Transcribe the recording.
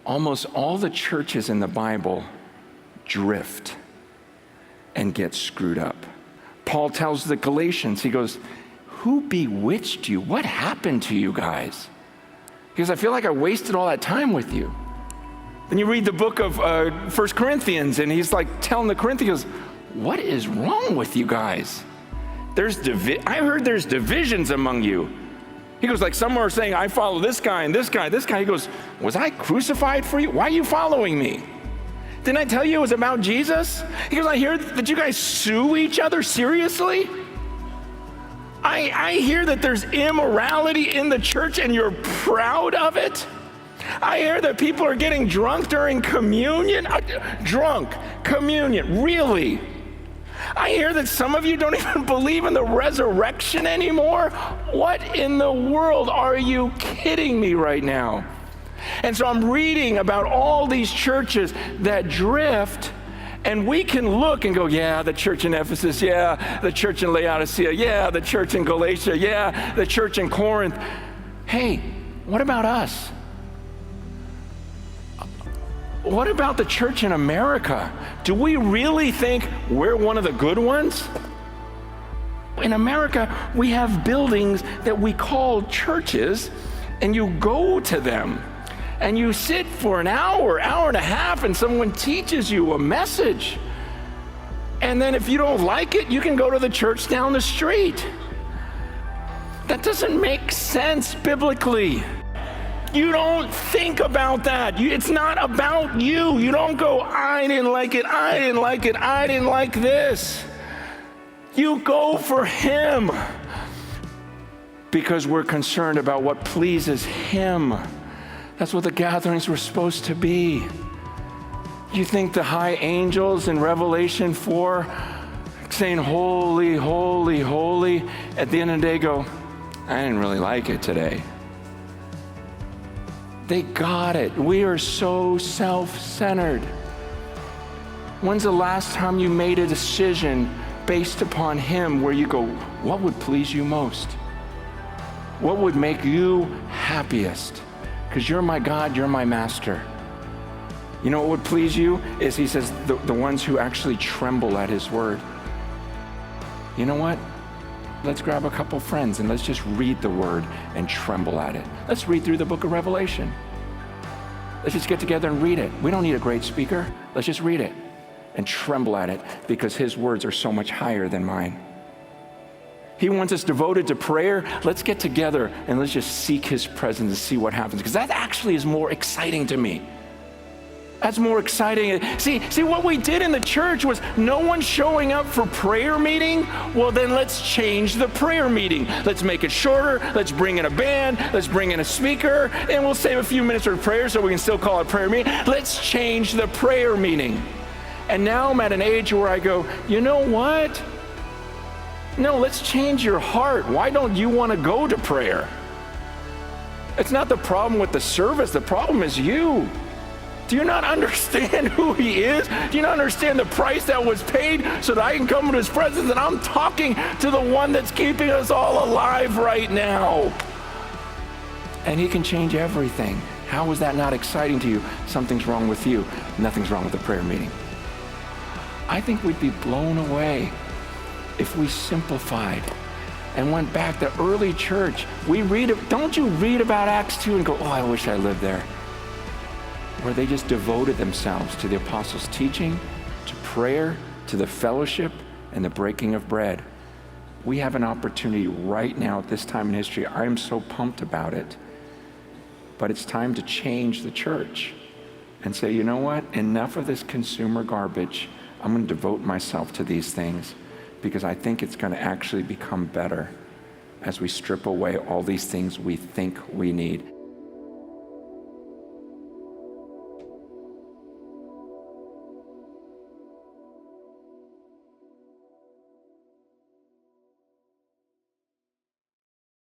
almost all the churches in the Bible drift and get screwed up. Paul tells the Galatians, he goes, who bewitched you? What happened to you guys? Because I feel like I wasted all that time with you. Then you read the book of 1 Corinthians, and he's like telling the Corinthians, what is wrong with you guys? I heard there's divisions among you. He goes, like some are saying, I follow this guy and this guy, this guy. He goes, was I crucified for you? Why are you following me? Didn't I tell you it was about Jesus? He goes, I hear that you guys sue each other seriously. I hear that there's immorality in the church and you're proud of it. I hear that people are getting drunk during communion. Drunk, communion, really? I hear that some of you don't even believe in the resurrection anymore. What in the world are you kidding me right now? And so I'm reading about all these churches that drift, and we can look and go, yeah, the church in Ephesus, yeah, the church in Laodicea, yeah, the church in Galatia, yeah, the church in Corinth. Hey, what about us? What about the church in America? Do we really think we're one of the good ones? In America, we have buildings that we call churches, and you go to them, and you sit for an hour, hour and a half, and someone teaches you a message. And then if you don't like it, you can go to the church down the street. That doesn't make sense biblically. You don't think about that. It's not about you. You don't go, I didn't like it, I didn't like it, I didn't like this. You go for him because we're concerned about what pleases him. That's what the gatherings were supposed to be. You think the high angels in Revelation 4 saying, holy, holy, holy, at the end of the day go, I didn't really like it today. They got it. We are so self-centered. When's the last time you made a decision based upon him where you go, what would please you most? What would make you happiest? Because you're my God, you're my master. You know what would please you? Is he says, the ones who actually tremble at his word. You know what? Let's grab a couple friends and let's just read the word and tremble at it. Let's read through the book of Revelation. Let's just get together and read it. We don't need a great speaker. Let's just read it and tremble at it because his words are so much higher than mine. He wants us devoted to prayer. Let's get together and let's just seek his presence and see what happens, because that actually is more exciting to me. That's more exciting. See, what we did in the church was no one showing up for prayer meeting. Well, then let's change the prayer meeting. Let's make it shorter. Let's bring in a band. Let's bring in a speaker, and we'll save a few minutes for prayer so we can still call it prayer meeting. Let's change the prayer meeting. And now I'm at an age where I go, you know what? No, let's change your heart. Why don't you want to go to prayer? It's not the problem with the service. The problem is you. Do you not understand who he is? Do you not understand the price that was paid so that I can come into his presence and I'm talking to the one that's keeping us all alive right now? And he can change everything. How is that not exciting to you? Something's wrong with you. Nothing's wrong with the prayer meeting. I think we'd be blown away if we simplified and went back to early church. Don't you read about Acts 2 and go, oh, I wish I lived there? Where they just devoted themselves to the apostles' teaching, to prayer, to the fellowship, and the breaking of bread. We have an opportunity right now at this time in history. I am so pumped about it. But it's time to change the church and say, you know what? Enough of this consumer garbage. I'm going to devote myself to these things because I think it's going to actually become better as we strip away all these things we think we need.